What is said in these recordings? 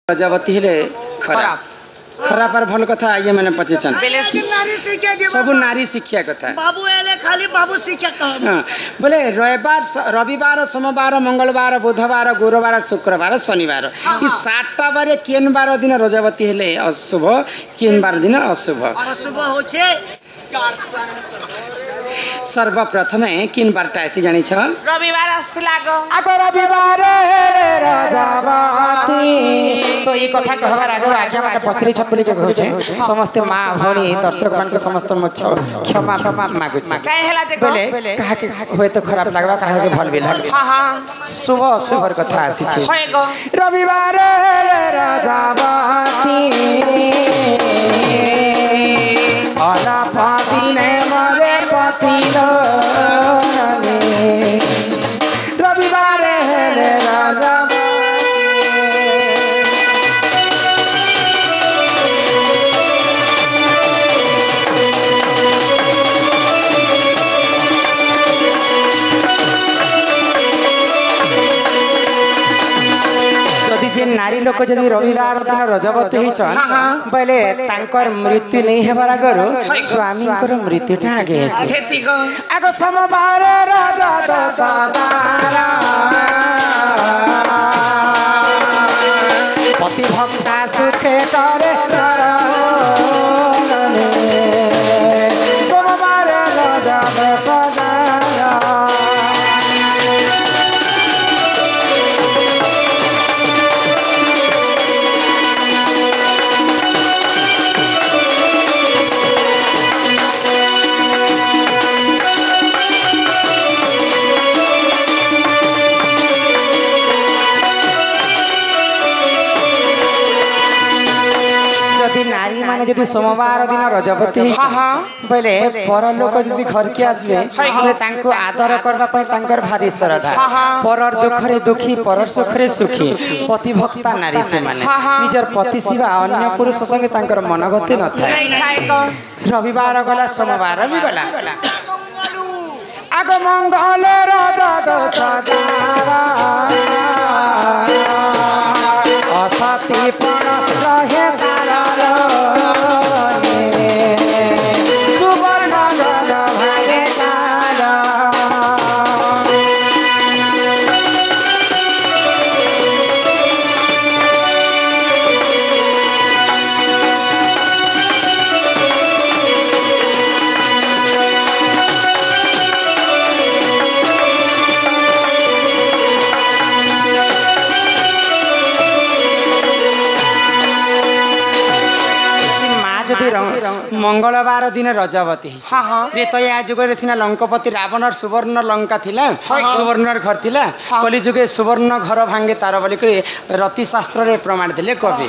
प्रजापति हेले खराब खराब और भल कथा ये मैंने पचेचन सब नारी शिक्षा कथा बाबू एले खाली बाबू शिक्षा कह बोले रविवार सोमवार मंगलवार बुधवार गुरुवार शुक्रवार शनिवार ये 7टा बारे केन बार दिन रजवती हेले अशुभ केन बार दिन अशुभ अशुभ होछे सर्वप्रथम किन बारटा ऐसी जानी छ रविवार आगो रविवार रजवती तो ये कथा कहबार आगे आज्ञा माटे पछरी छपली के होछे समस्त मां भणी दर्शक मान के समस्त क्षमा मागु छी काहे हला जे बोले कहा के होय तो खराब लागबा कहा के भल भी लागबे हां हां शुभ अशुभर कथा आसी छी होय गो रविवार रजवती अलापादिने मरे पतिलो रविवार हेले रजवती जे नारी लोक जदि रविवार दिन रजवती होइछन बोले तांकर मृत्यु नहीं हेबार आगरो स्वामी कर मृत्युटा आगे हेसी आगो सोमवार रजत सदारा पति भक्ता सुखे करे सोमवार रजत सदारा नारी माने जदि सोमवार दिन रजवती बोले पर लोक जदि घर के आसबे तांको आदर करबा पय तांकर भारी श्रद्धा परर दुखरे दुखी परर सुखरे सुखी पति भक्ता नारी से माने निजर पति सिवा अन्य पुरुष संगे तांकर मनगति न थाए रविवार गला सोमवार भी गला आगो मंगल रजत सदारा असती पण रहे मंगलवार दिन रजवती त्रेतया जुगे सिना लंकापति रावण सुवर्ण लंका थिला सुवर्ण घर थिला कली जुगे सुवर्ण घर भांगे तार बोली रति शास्त्र रे प्रमाण दिले कवि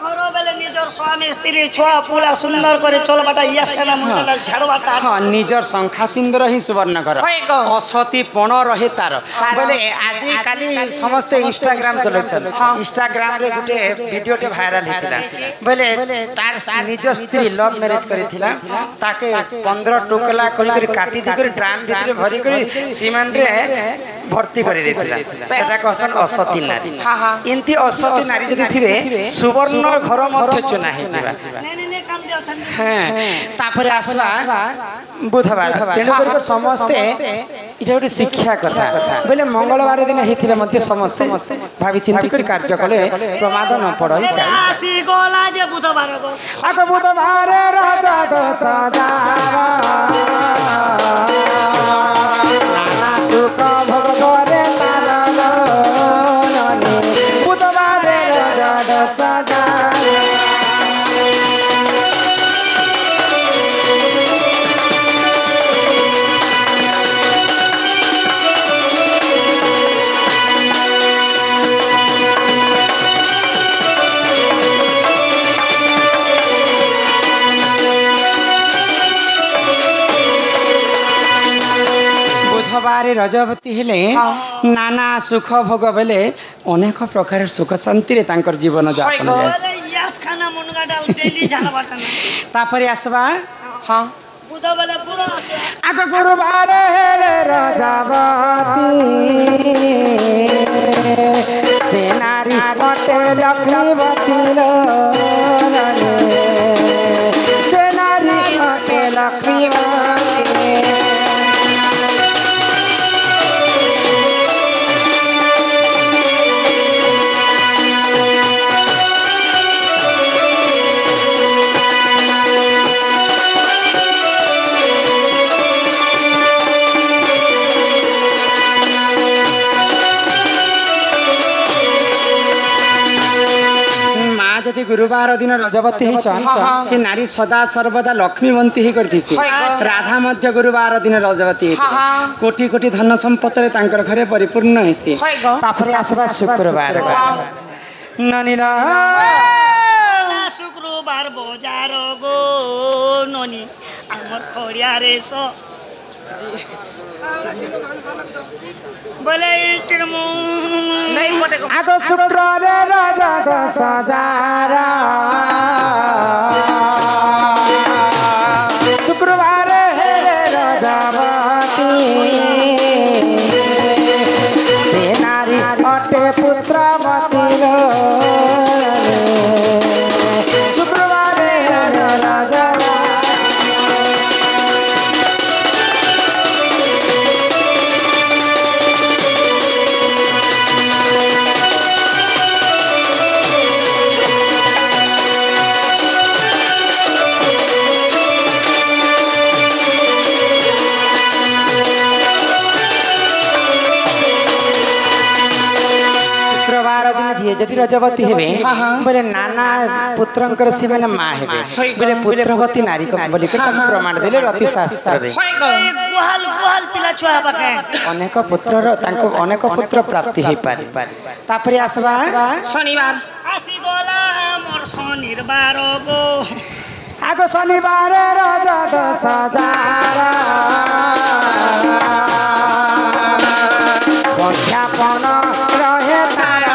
घर बेले निजर स्वामी स्त्री छुआ पुला सुंदर करे चलबाटा यस खाना मुंडा झाड़बाटा हां निजर संख्या सिंदर ही सुवर्ण घर असती पण रहे तार बोले आज काली समस्त इंस्टाग्राम चले छल इंस्टाग्राम रे गुटे वीडियो टे वायरल हेतिला बोले तार निज स्त्री लव मैरिज करिथिला ताके 15 टोकला करी काटी दी ड्राम भितरे भरी करी सीमेंट रे भर्ती करी देथिला सेटा कहसन असती नारी एंती असती नारी जदि थिबे सुवर्ण घर मध्य चुना हे जिबा तापरे आसला बुधवार तेणु कर समस्ते इटा गोटे शिक्षा कथा बोले मंगलवार दिन हेथिले मध्य समस्ते भावी चिंती कर कार्य कले प्रमाद न पड़ई आसी गोला जे बुधवार गो आगो बुधवार रजत सदारा नाना सुख भोग करे तारा बुधवार रजत सदारा बुधवारे रजवती हेले नाना सुख भोग बेले अनेक प्रकार सुख शांति रे तांकर जीवन यापन यस खाना मुनगाटा डेली झाड़बाटा तापरे आसबा हां आग गुरुवार रजवती से नारी अटे लक्ष्मीवती से नारी अटे लक्ष्मीवती जदि गुरुवार दिन रजवती से नारी सदा सर्वदा लक्ष्मीवंती ही करती राधा मध्य गुरुवार दिन रजवती कोटि कोटि धन संपत्ति तांकर घरे परिपूर्ण हेसी तापरे आसबा शुक्रवार ननीला शुक्रवार बजार गो ननी आमर खड़िया रे सो बोले आगो शुक्र रे राजा 10,000 शुक्रवार हे रजवती से नारी अटे पुत्रवती शुक्रवार राजा जदि रजवती हेबे बोले नाना पुत्रंकर से माने मां हेबे बोले पुत्रवती नारी को बोली के प्रमाण देले रति शास्त्र रे गुहाल गुहाल पिला छुआ बाके अनेक पुत्र तांको अनेक पुत्र प्राप्ति हे पारे तापरे आसबा शनिवार आसी गोला मोर शनिवार गो आगो शनिवार राजा 10,000 बंध्यापन रहे तार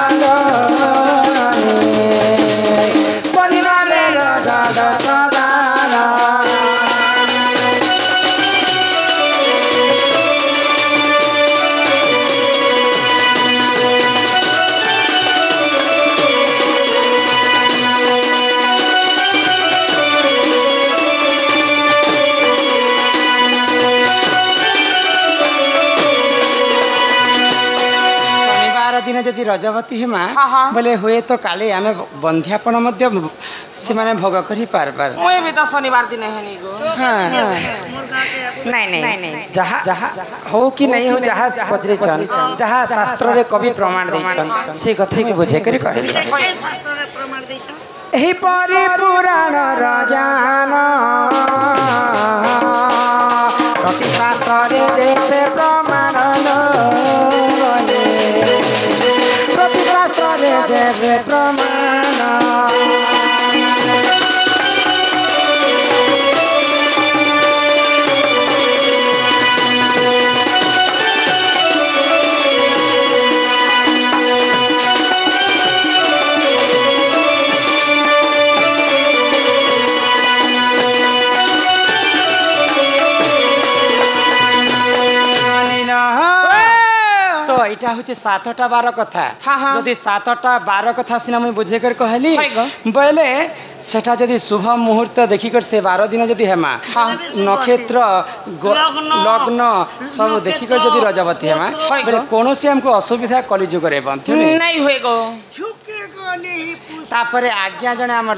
शनिवार राजा 10,000 दिन जदि रजवती हेमा बोले हुए तो काले आमे बंध्यापन मध्य से माने भोग करि पारबार ओए भी तो शनिवार दिन है नी गो हां नहीं जहा जहा हो कि नहीं हो जहा पजरे छन जहा शास्त्र रे कवि प्रमाण दै छन से कथे के बुझे करी कहली शास्त्र रे प्रमाण दै छ एही परि पुराण र ज्ञान रति शास्त्र रे जैसे प्रमाण जय प्रमाण एटा होचे 7टा 12 कथा यदि 7टा 12 कथा सिना मैं बुझे कर कहली बोले सेटा जदि शुभ मुहूर्त देखि कर से 12 दिन जदि हेमा नक्षत्र लग्न सब देखि कर जदि रजवती हेमा बोले कोनो से हमको असुविधा कलिजुग रे बंथ नहीं होएगो झुकेगो नहीं तापरे आज्ञा जने हमर